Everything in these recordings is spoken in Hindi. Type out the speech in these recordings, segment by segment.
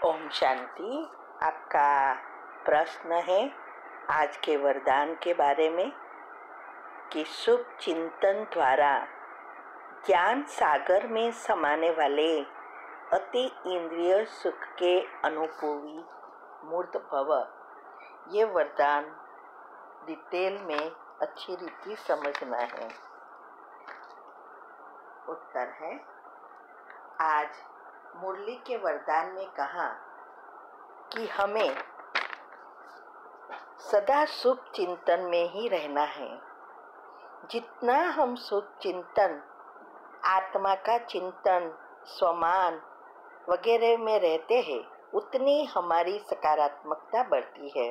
ओम शांति। आपका प्रश्न है आज के वरदान के बारे में कि शुभ चिंतन द्वारा ज्ञान सागर में समाने वाले अति इंद्रिय सुख के अनुभवी मूर्त भव। ये वरदान डिटेल में अच्छी रीति समझना है। उत्तर है, आज मुरली के वरदान में कहा कि हमें सदा शुभ चिंतन में ही रहना है। जितना हम शुभ चिंतन, आत्मा का चिंतन, स्वमान वगैरह में रहते हैं, उतनी हमारी सकारात्मकता बढ़ती है।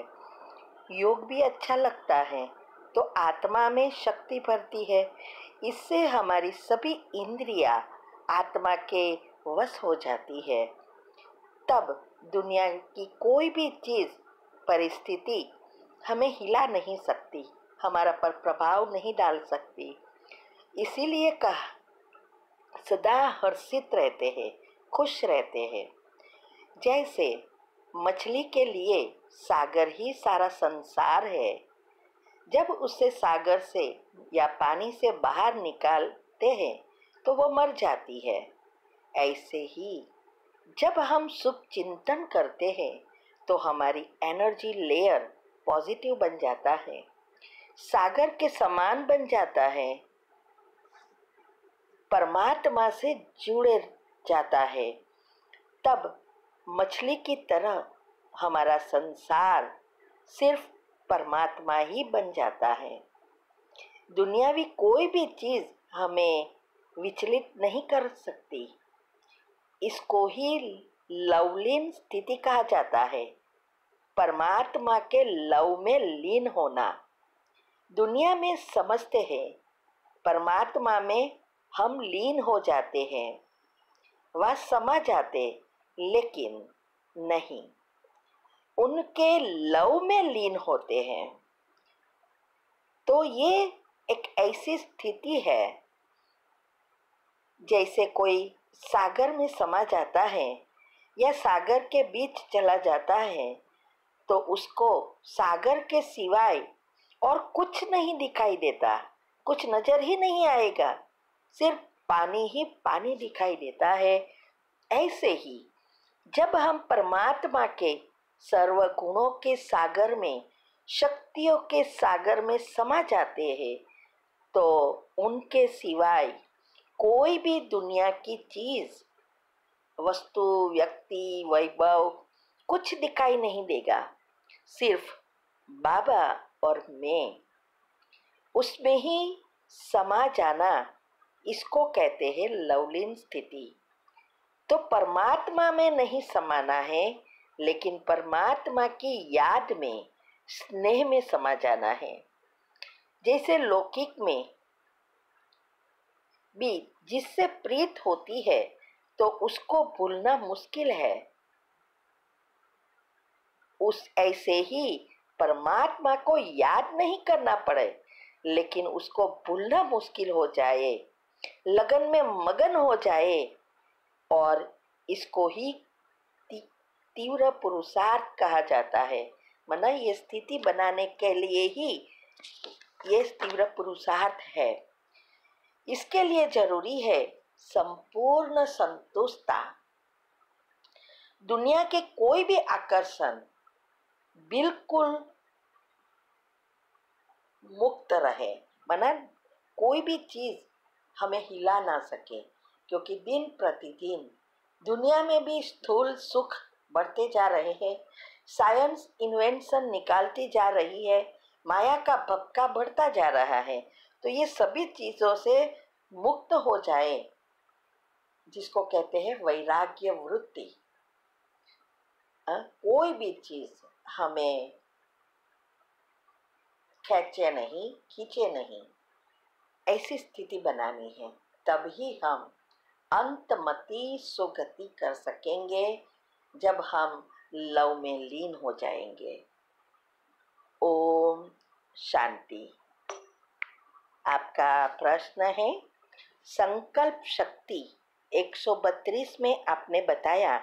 योग भी अच्छा लगता है तो आत्मा में शक्ति बढ़ती है। इससे हमारी सभी इंद्रियां आत्मा के वश हो जाती है। तब दुनिया की कोई भी चीज़, परिस्थिति हमें हिला नहीं सकती, हमारा पर प्रभाव नहीं डाल सकती। इसीलिए कहा, सदा हर्षित रहते हैं, खुश रहते हैं। जैसे मछली के लिए सागर ही सारा संसार है। जब उसे सागर से या पानी से बाहर निकालते हैं तो वो मर जाती है। ऐसे ही जब हम शुभ चिंतन करते हैं तो हमारी एनर्जी लेयर पॉजिटिव बन जाता है, सागर के समान बन जाता है, परमात्मा से जुड़े जाता है। तब मछली की तरह हमारा संसार सिर्फ परमात्मा ही बन जाता है। दुनियावी कोई भी चीज़ हमें विचलित नहीं कर सकती। इसको ही लवलीन स्थिति कहा जाता है, परमात्मा के लव में लीन होना। दुनिया में समझते हैं, परमात्मा में हम लीन हो जाते हैं, वह समा जाते, लेकिन नहीं, उनके लव में लीन होते हैं। तो ये एक ऐसी स्थिति है जैसे कोई सागर में समा जाता है या सागर के बीच चला जाता है तो उसको सागर के सिवाय और कुछ नहीं दिखाई देता, कुछ नजर ही नहीं आएगा, सिर्फ पानी ही पानी दिखाई देता है। ऐसे ही जब हम परमात्मा के सर्व गुणों के सागर में, शक्तियों के सागर में समा जाते हैं तो उनके सिवाय कोई भी दुनिया की चीज़, वस्तु, व्यक्ति, वैभव कुछ दिखाई नहीं देगा। सिर्फ बाबा और मैं, उसमें ही समा जाना, इसको कहते हैं लवलीन स्थिति। तो परमात्मा में नहीं समाना है, लेकिन परमात्मा की याद में, स्नेह में समा जाना है। जैसे लौकिक में भी जिससे प्रीत होती है तो उसको भूलना मुश्किल है, उस ऐसे ही परमात्मा को याद नहीं करना पड़े लेकिन उसको भूलना मुश्किल हो जाए, लगन में मगन हो जाए, और इसको ही तीव्र पुरुषार्थ कहा जाता है। माना ये स्थिति बनाने के लिए ही ये तीव्र पुरुषार्थ है। इसके लिए जरूरी है संपूर्ण संतुष्टता। दुनिया के कोई भी आकर्षण बिल्कुल मुक्त रहे, माना कोई भी चीज हमें हिला ना सके, क्योंकि दिन प्रतिदिन दुनिया में भी स्थूल सुख बढ़ते जा रहे हैं। साइंस इन्वेंशन निकालती जा रही है, माया का भपका बढ़ता जा रहा है। तो ये सभी चीज़ों से मुक्त हो जाए, जिसको कहते हैं वैराग्य वृत्ति। कोई भी चीज़ हमें खींचे नहीं, ऐसी स्थिति बनानी है। तभी हम अंतमति सुगति कर सकेंगे, जब हम लव में लीन हो जाएंगे। ओम शांति। आपका प्रश्न है, संकल्प शक्ति 132 में आपने बताया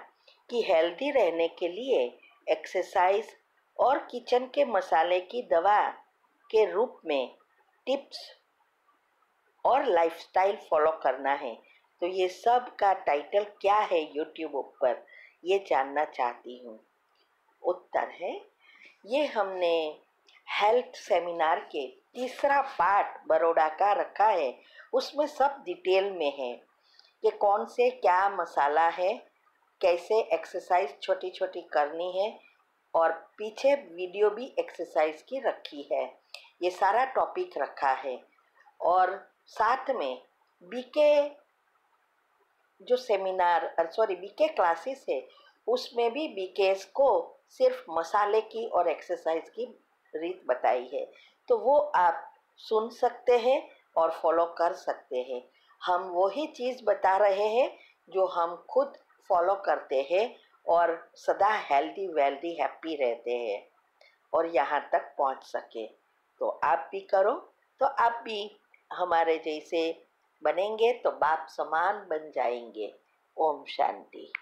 कि हेल्दी रहने के लिए एक्सरसाइज और किचन के मसाले की दवा के रूप में टिप्स और लाइफस्टाइल फॉलो करना है। तो ये सब का टाइटल क्या है यूट्यूब पर, ये जानना चाहती हूँ। उत्तर है, ये हमने हेल्थ सेमिनार के तीसरा पार्ट बड़ौदा का रखा है। उसमें सब डिटेल में है कि कौन से क्या मसाला है, कैसे एक्सरसाइज छोटी छोटी करनी है, और पीछे वीडियो भी एक्सरसाइज की रखी है। ये सारा टॉपिक रखा है। और साथ में बीके जो सेमिनार बीके क्लासेस है, उसमें भी बीकेएस को सिर्फ मसाले की और एक्सरसाइज की रीत बताई है। तो वो आप सुन सकते हैं और फॉलो कर सकते हैं। हम वही चीज़ बता रहे हैं जो हम खुद फॉलो करते हैं और सदा हेल्दी वेल्दी हैप्पी रहते हैं और यहाँ तक पहुँच सके। तो आप भी करो, तो आप भी हमारे जैसे बनेंगे तो बाप समान बन जाएंगे। ओम शांति।